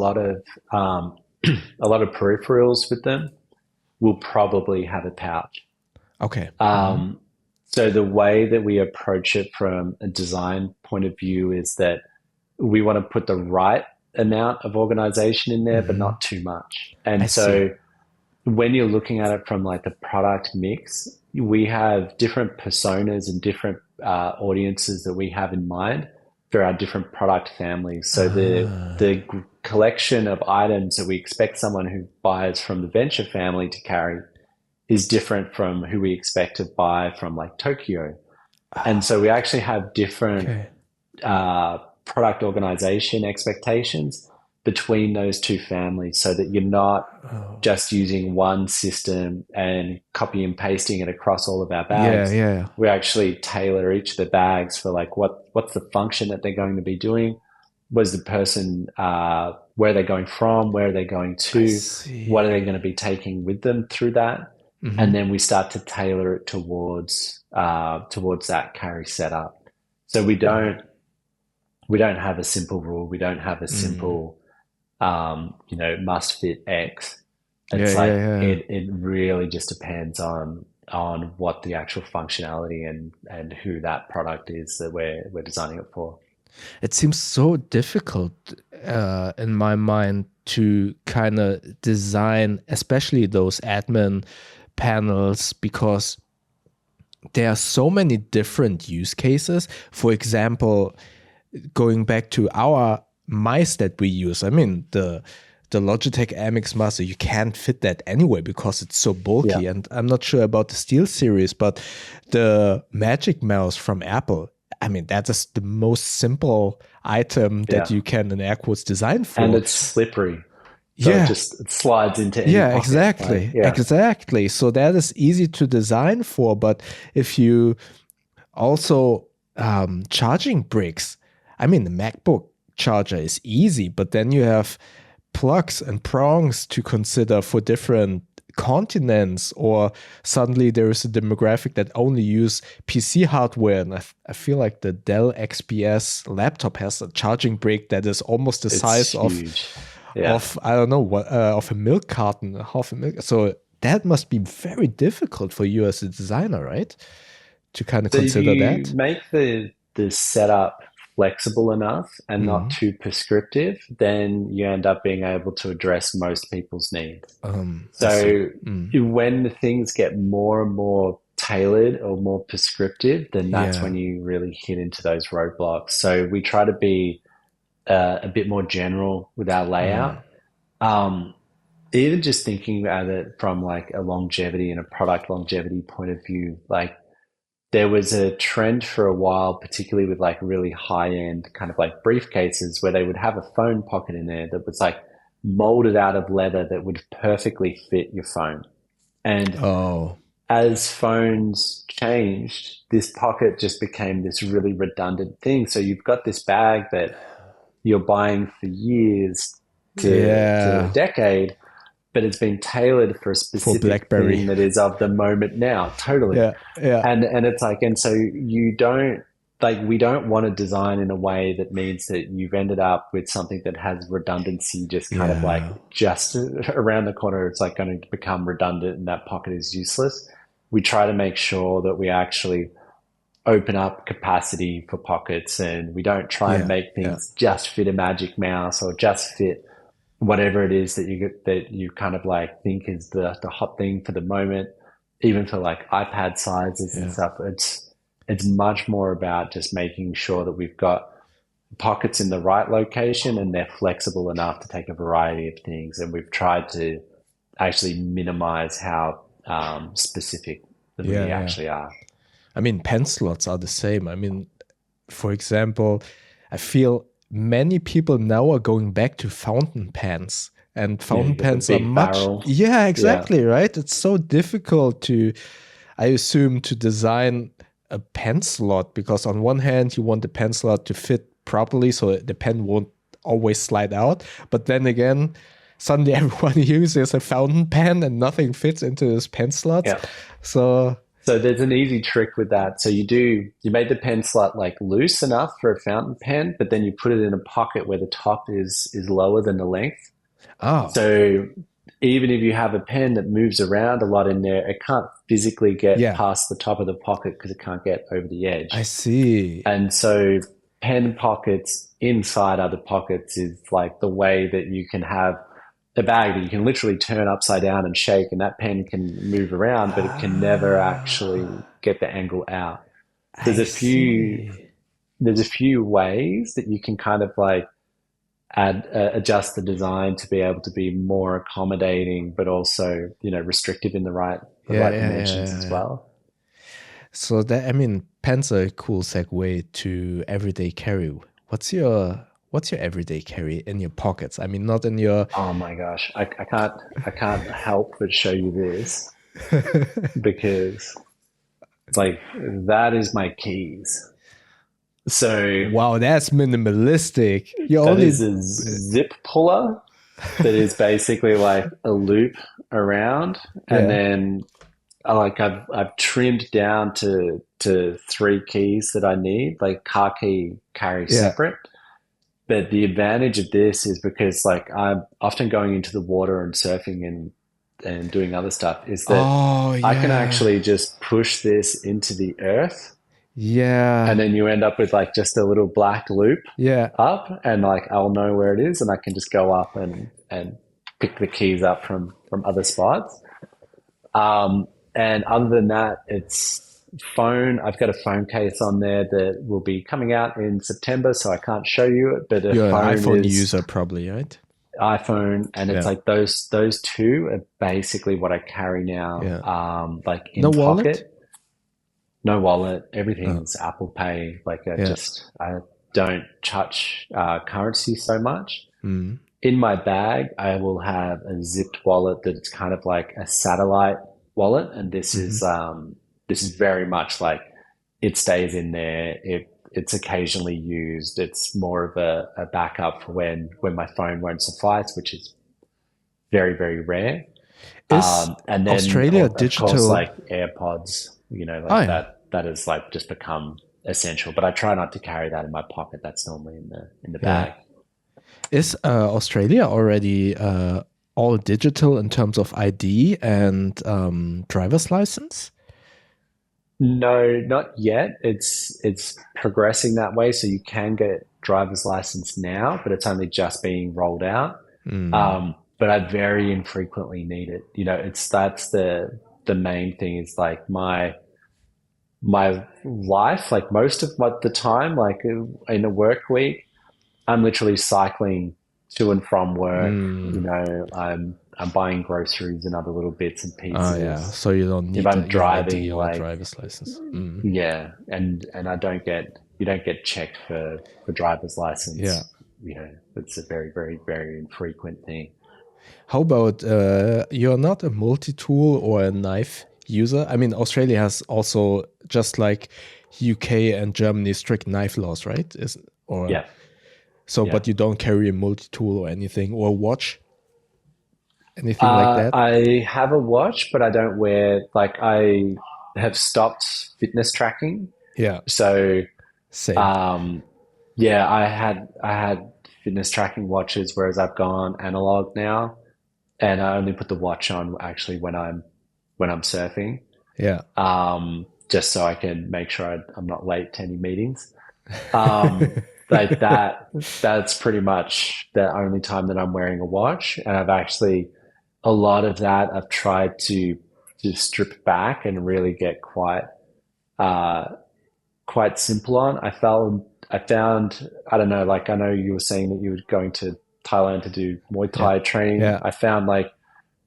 a lot of peripherals with them will probably have a pouch. Okay. Hmm. Um, so the way that we approach it from a design point of view is that we want to put the right amount of organization in there, but Hmm. not too much. I And see. so when you're looking at it from like the product mix, we have different personas and different audiences that we have in mind for our different product families. So the Ah, collection of items that we expect someone who buys from the venture family to carry is different from who we expect to buy from like Tokyo. And so we actually have different okay. product organization expectations between those two families so that you're not Oh, just using one system and copy and pasting it across all of our yeah, bags. yeah. We actually tailor each of the bags for like what's the function that they're going to be doing. Was the person where they're going from? Where are they going I to? What are they see. going to be taking with them through that? And Hmm. then we start to tailor it towards that carry setup. So we don't have a simple rule. We don't have a Mm. simple must fit X. Yeah, It's yeah, like yeah. it really just depends on on what the actual functionality and who that product is that we're designing it for. It seems so difficult in my mind to kind of design, especially those admin panels, because there are so many different use cases. For example, going back to our mice that we use, I mean, the Logitech MX Master, you can't fit that anyway because it's so bulky. Yeah. And I'm not sure about the Steel series, but the Magic Mouse from Apple, I mean, that is the most simple item that Yeah. you can, in air quotes, design And for. it's slippery. So Yeah, it slides into any yeah, pocket. Like, exactly. yeah. Exactly. So that is easy to design for. But if you also charging bricks, I mean, the MacBook charger is easy, but then you have plugs and prongs to consider for different continents, or suddenly there is a demographic that only use PC hardware. And I feel like the Dell XPS laptop has a charging brick that is almost the It's size huge. Yeah. I don't know what of a milk carton, half a milk. So that must be very difficult for you as a designer, right? To kind of So if consider you that. make the setup flexible enough and not Mhm. too prescriptive, then you end up being able to address most people's needs. I see. So when things get more and more tailored or more prescriptive, then that's Yeah. when you really hit into those roadblocks. So we try to be a bit more general with our layout. Um, Even just thinking about it from like a longevity and a product longevity point of view, like there was a trend for a while, particularly with like really high end kind of like briefcases where they would have a phone pocket in there that was like molded out of leather that would perfectly fit your phone. And Oh, as phones changed, this pocket just became this really redundant thing. So you've got this bag that you're buying for years to a yeah. decade, but it's been tailored for a For specific BlackBerry. thing that is of the moment now. Totally. Yeah, yeah, And it's like, and so you don't like we don't want to design in a way that means that you've ended up with something that has redundancy just kind of like yeah, just around the corner. It's like going to become redundant and that pocket is useless. We try to make sure that we actually open up capacity for pockets, and we don't try and yeah, make yeah, things just fit a magic mouse or just fit whatever it is that you kind of like think is the hot thing for the moment. Even for like iPad sizes and yeah. stuff, it's much more about just making sure that we've got pockets in the right location and they're flexible enough to take a variety of things. And we've tried to actually minimize how specific Yeah, we yeah. actually are. I mean, pen slots are the same. I mean, for example, I feel many people now are going back to fountain pens, and Yeah, you fountain got the pens are big much, barrel. yeah, Yeah. exactly, right? It's so difficult to, I assume, to design a pen slot, because on one hand, you want the pen slot to fit properly so the pen won't always slide out. But then again, suddenly everyone uses a fountain pen and nothing fits into those pen slots. Yeah. So, So there's an easy trick with that. So you made the pen slot like loose enough for a fountain pen, but then you put it in a pocket where the top is lower than the length. oh, So even if you have a pen that moves around a lot in there, it can't physically get yeah, past the top of the pocket because it can't get over the I edge. see. And so pen pockets inside other pockets is like the way that you can have a bag that you can literally turn upside down and shake, and that pen can move around, but it can never actually Ah, get the angle out. There's I a few see. there's a few ways that you can kind of like adjust the design to be able to be more accommodating, but also restrictive in the Yeah, right yeah, yeah, dimensions yeah, as yeah. well. So that, I mean, pens are a cool segue to everyday carry. What's your everyday carry in your pockets? I mean, not in your. Oh my gosh, I can't help but show you this because like that is my keys. So Wow, that's minimalistic. You that is only. a zip puller that is basically like a loop around, and Yeah, then I've trimmed down to three keys that I need. Like car key carry yeah, separate. But the advantage of this is because like I'm often going into the water and surfing, and and doing other stuff is that Oh I can yeah. actually just push this into the earth, and Yeah. then you end up with like just a little black loop Yeah. up, and like I'll know where it is, and I can just go up and pick the keys up from other spots. And other than that, it's phone. I've got a phone case on there that will be coming out in September, so I can't show you it. But a You're an phone iPhone is user probably, right? iPhone, and it's Yeah. like those two are basically what I carry now. Yeah. Like No in wallet? pocket, no wallet, Oh. everything's Apple Pay. Like Yeah. I don't touch currency so much. Mm. In my bag, I will have a zipped wallet that it's kind of like a satellite wallet, and Hmm. this is very much like it stays in there. It's occasionally used. It's more of a backup for when my phone won't suffice, which is very rare. Is And then Australia of course digital? like AirPods, you know, Oh like yeah. that has like just become essential. But I try not to carry that in my pocket. That's normally in the Yeah. bag. Is Australia already all digital in terms of ID and driver's license? No, not yet. It's progressing that way. So you can get driver's license now, but it's only just being rolled out. Mm. But I very infrequently need it. You know, it's that's the main thing is like my life, like most of the time, like in a work week, I'm literally cycling to and from work. You Mm. know, I'm buying groceries and other little bits and Oh yeah. pieces. So you don't If need I'm your ID driving, or like driver's license. Mm. yeah, and I don't get you don't get checked for driver's Yeah. license. You know, it's a very infrequent thing. How about you're not a multi-tool or a knife user? I mean, Australia has also just like UK and Germany strict knife laws, right? Is or Yeah, so, yeah. but you don't carry a multi-tool or anything or watch, anything like that? I have a watch, but I don't wear like I have stopped fitness tracking. Yeah, So same. um, yeah, I had fitness tracking watches, whereas I've gone analog now, and I only put the watch on actually when I'm surfing, Yeah. just so I can make sure I'm not late to any meetings. Um, like that's pretty much the only time that I'm wearing a watch, and I've actually a lot of that I've tried to strip back and really get uh, quite simple on. I found I don't know, like I know you were saying that you were going to Thailand to do Muay Yeah. Thai training. Yeah. I found like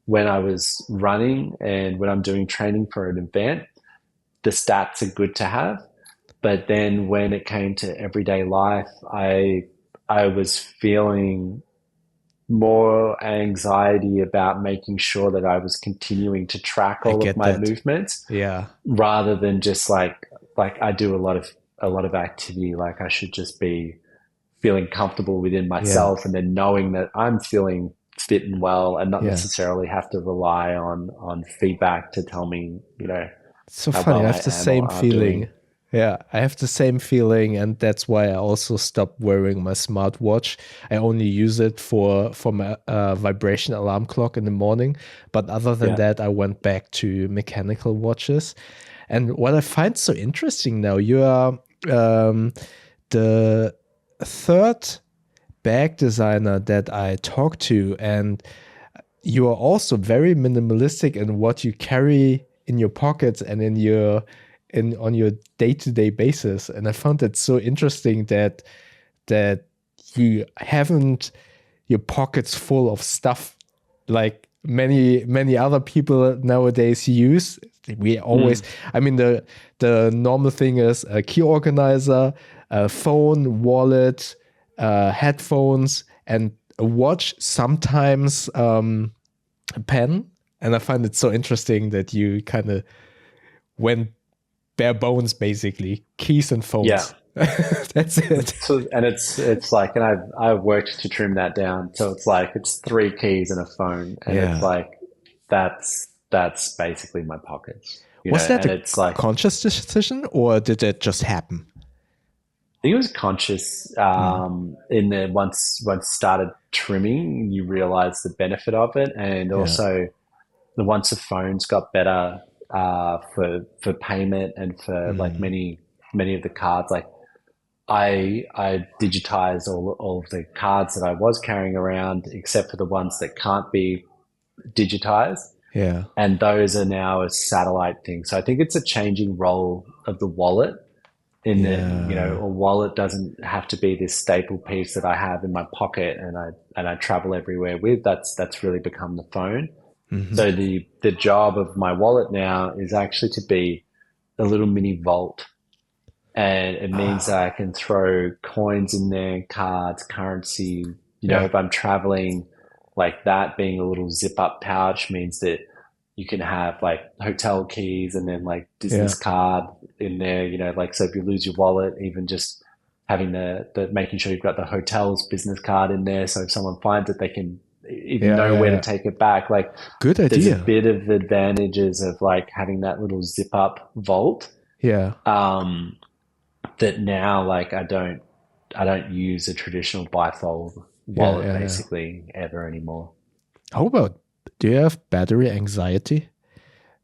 when I was running and when I'm doing training for an event, the stats are good to have. But then when it came to everyday life, I was feeling more anxiety about making sure that I was continuing to track I all of get my that. movements Yeah. rather than just like I do a lot of activity. Like I should just be feeling comfortable within Yeah. myself and then knowing that I'm feeling fit and well and not Yeah. necessarily have to rely on feedback to tell me, you know, It's so how funny. I well I have the am same or aren't feeling. doing. Yeah, I have the same feeling, and that's why I also stopped wearing my smartwatch. I only use it for my vibration alarm clock in the morning. But other than Yeah. that, I went back to mechanical watches. And what I find so interesting now, you are the third bag designer that I talked to, and you are also very minimalistic in what you carry in your pockets and in your in on your day-to-day basis. And I found it so interesting that you haven't your pockets full of stuff like many other people nowadays use. We always, Mm. I mean, the normal thing is a key organizer, a phone, wallet, headphones, and a watch, sometimes a pen. And I find it so interesting that you kind of went bare bones, basically keys and Yeah. phones. That's it. So, and it's like, and I've worked to trim that down. So it's like it's three keys and a phone, and it's Yeah. like that's basically my pockets, you know. Was that And a it's like I conscious decision or did it just happen? think it was conscious. Mm. In the once started trimming, you realize the benefit of it, and Yeah. also once the phones got better for payment and for like many of the cards, like I digitized all of the cards that I was carrying around, except for the ones that can't be digitized. Yeah. And those are now a satellite thing. So I think it's a changing role of the wallet in that, you know, Yeah. a wallet doesn't have to be this staple piece that I have in my pocket and I travel everywhere with. That's really become the phone. Hmm. So the job of my wallet now is actually to be a little mini vault. And it means that I can throw coins in there, cards, currency. You know, Yeah. if I'm traveling, like that being a little zip up pouch means that you can have like hotel keys and then like Yeah. business card in there, you know, like so if you lose your wallet, even just having the making sure you've got the hotel's business card in there. So if someone finds it, they can even Yeah. know Yeah. where to Yeah. take it back. Like Good there's a idea. bit of advantages of like having that little zip up vault. Yeah. Um, that now like I don't use a traditional bifold Yeah. wallet Yeah. Yeah. basically ever anymore. How about, do you have battery anxiety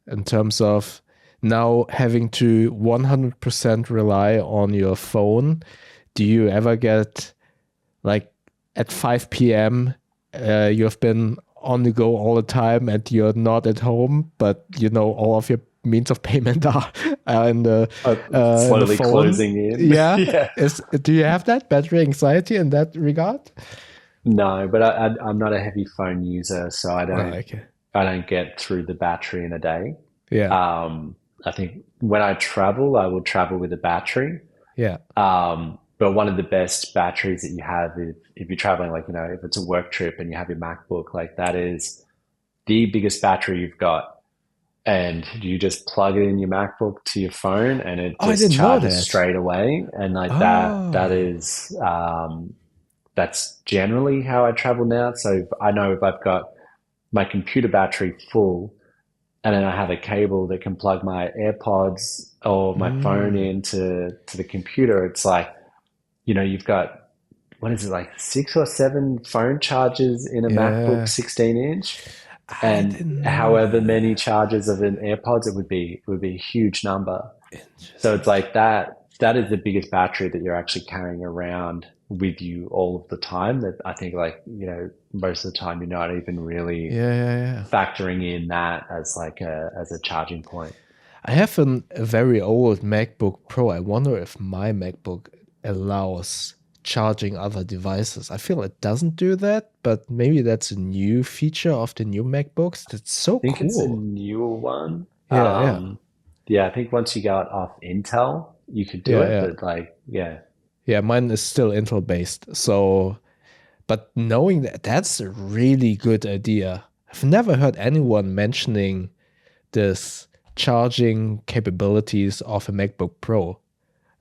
in terms of now having to 100% rely on your phone? Do you ever get like at 5 p.m. You have been on the go all the time and you're not at home, but you know all of your means of payment are in the Slowly phone? closing in. Yeah. Yeah. Do you have that battery anxiety in that regard? No, but I'm not a heavy phone user, so Oh, okay. I don't get through the battery in a day. Yeah. I think when I travel, I will travel with a battery. Yeah. But one of the best batteries that you have if you're traveling, like, you know, if it's a work trip and you have your MacBook, like that is the biggest battery you've got. And you just plug it in your MacBook to your phone and it Oh, I just didn't know charges that. straight away. And like that Oh. is, that's generally how I travel now. So I know if I've got my computer battery full and then I have a cable that can plug my AirPods or my phone Mm. into to the computer, it's like, you know, you've got, what is it, like 6 or 7 phone chargers in a MacBook Yeah. 16-inch, I and didn't know however many that. charges of an AirPods, it would be a huge number. So it's Interesting. like that is the biggest battery that you're actually carrying around with you all of the time. That I think, like, you know, most of the time you're not even really Yeah, yeah, yeah. factoring in that as like as a charging point. I have a very old MacBook Pro. I wonder if my MacBook allows charging other devices. I feel it doesn't do that, but maybe that's a new feature of the new MacBooks. That's so I think it's a cool. newer one. Yeah, yeah, Yeah, I think once you got off Intel, you could do yeah, it, yeah. but like, yeah, Yeah, mine is still Intel based. So, but knowing that, that's a really good idea. I've never heard anyone mentioning this charging capabilities of a MacBook Pro.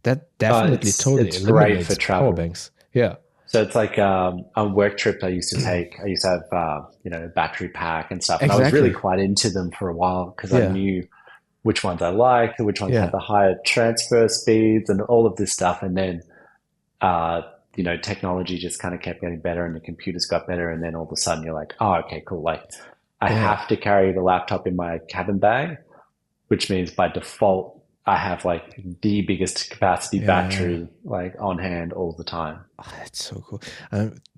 That definitely totally it's great for eliminates power travel. banks. Yeah. So it's like on work trips I used to take. I used to have you know, a battery pack and stuff, and I was really Exactly. quite into them for a while because I Yeah. knew which ones I liked, which ones had Yeah. the higher transfer speeds, and all of this stuff. And then uh, you know, technology just kind of kept getting better, and the computers got better, and then all of a sudden you're like, oh, okay, cool. Like I Yeah. have to carry the laptop in my cabin bag, which means by default I have like the biggest capacity Yeah. battery like on hand all the time. Oh, that's so cool.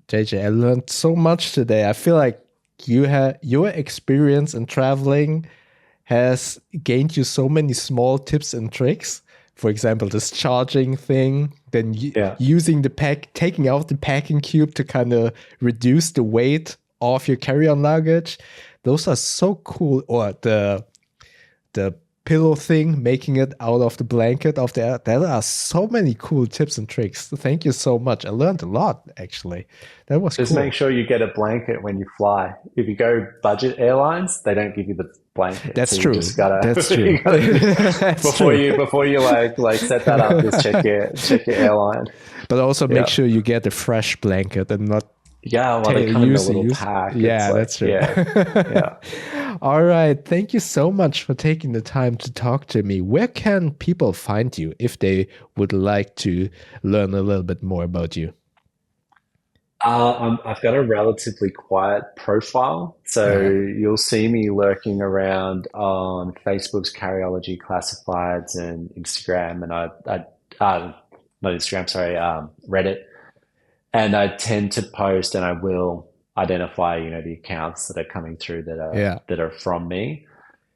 JJ, I learned so much today. I feel like your experience in traveling has gained you so many small tips and tricks. For example, this charging thing, then Yeah. using the pack, taking out the packing cube to kind of reduce the weight of your carry-on luggage. Those are so cool. Or the pillow thing, making it out of the blanket of the. There are so many cool tips and tricks. Thank you so much. I learned a lot, actually. That was Just make cool. sure you get a blanket when you fly. If you go budget airlines, they don't give you the blanket, so That's you true. just gotta, That's true. you gotta That's true. before you like set that up. Just check your airline. But also make Yeah, sure you get a fresh blanket and not yeah. Well, they come in the little use. pack. It's Yeah, like, that's true. yeah, yeah. All right. Thank you so much for taking the time to talk to me. Where can people find you if they would like to learn a little bit more about you? I've got a relatively quiet profile, so Uh-huh. you'll see me lurking around on Facebook's Carryology classifieds and Instagram, and not Instagram, sorry, Reddit. And I tend to post, and I will identify, the accounts that are coming through Yeah, that are from me.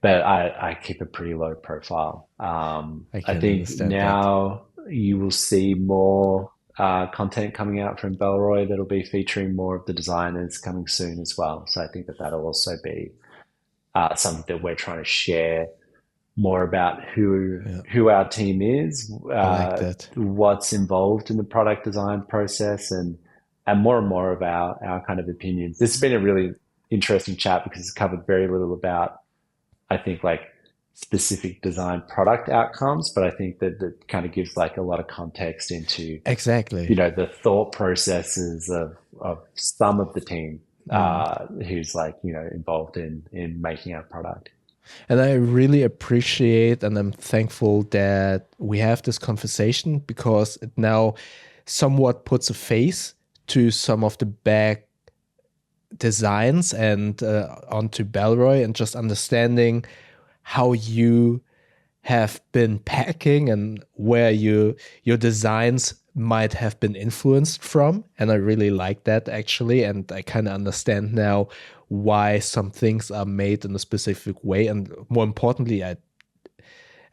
But I keep a pretty low profile. I I can think understand that. now you will see more content coming out from Bellroy that'll be featuring more of the designers coming soon as well. So I think that that'll also be something that we're trying to share more about Yeah, who our team is, I like that. what's involved in the product design process, and more of our kind of opinions. This has been a really interesting chat because it's covered very little about, I think, like specific design product outcomes, but I think that that kind of gives like a lot of context into, Exactly. the thought processes of some of the team Mm. who's like, involved in making our product. And I really appreciate and I'm thankful that we have this conversation because it now somewhat puts a face to some of the back designs and onto Bellroy and just understanding how you have been packing and where your designs might have been influenced from. And I really like that actually. And I kind of understand now why some things are made in a specific way. And more importantly, I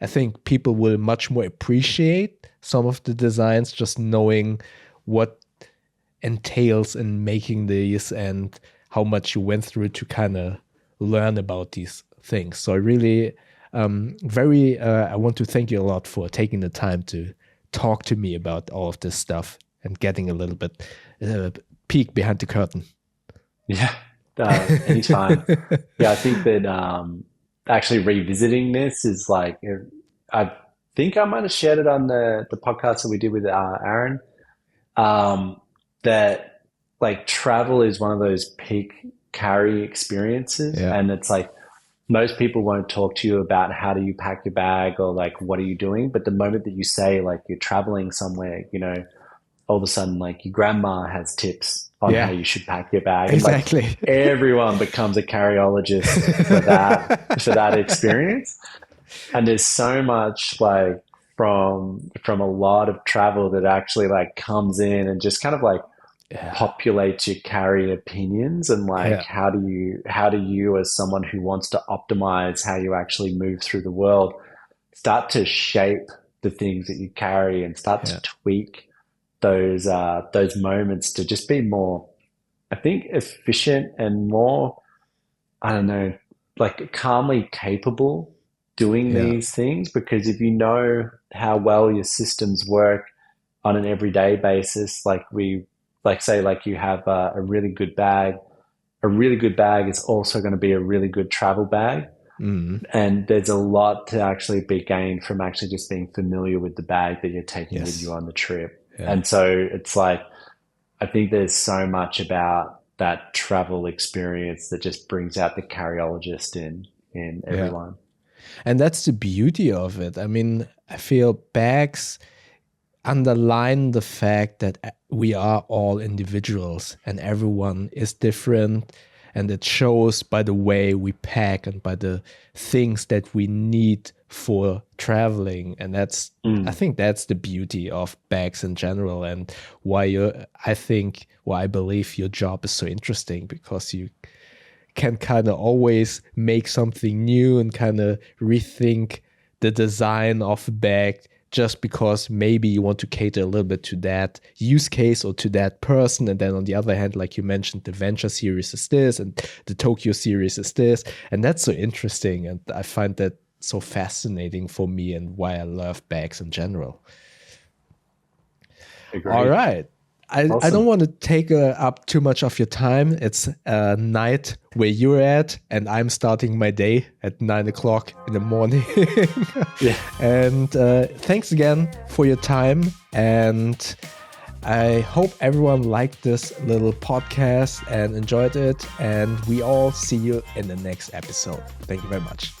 think people will much more appreciate some of the designs just knowing what entails in making these and how much you went through to kind of learn about these things. So I really, I want to thank you a lot for taking the time to talk to me about all of this stuff and getting a little bit uh, peek behind the curtain. Yeah, anytime. Yeah, I think that actually revisiting this is like, I think I might have shared it on the podcast that we did with Aaron. Um, that like travel is one of those peak carry experiences, Yeah, and it's like most people won't talk to you about how do you pack your bag or like what are you doing, but the moment that you say like you're traveling somewhere, all of a sudden like your grandma has tips on how yeah, you should pack your bag, and like exactly. everyone becomes a carryologist for that experience. And there's so much like from a lot of travel that actually like comes in and just kind of like Yeah, populates your carry opinions, and like yeah, how do you as someone who wants to optimize how you actually move through the world start to shape the things that you carry and start to yeah, tweak those moments to just be more, I think, efficient and more, I don't know, like calmly capable doing yeah, these things. Because if you know how well your systems work on an everyday basis, like say, like you have a really good bag is also going to be a really good travel bag. mm, And there's a lot to actually be gained from actually just being familiar with the bag that you're taking with you yes, on the trip. yeah, And so it's like, I think there's so much about that travel experience that just brings out the carryologist in yeah. everyone. And that's the beauty of it. I mean, I feel bags underline the fact that we are all individuals and everyone is different. And it shows by the way we pack and by the things that we need for traveling. And I Mm. think that's the beauty of bags in general and why I think, why I believe your job is so interesting because you can kind of always make something new and kind of rethink the design of a bag just because maybe you want to cater a little bit to that use case or to that person. And then on the other hand, like you mentioned, the Venture series is this and the Tokyo series is this. And that's so interesting. And I find that so fascinating for me and why I love bags in general. All Agreed. right. I don't Awesome. want to take up too much of your time. It's night where you're at, and I'm starting my day at 9 o'clock in the morning. Yeah. And thanks again for your time. And I hope everyone liked this little podcast and enjoyed it. And we all see you in the next episode. Thank you very much.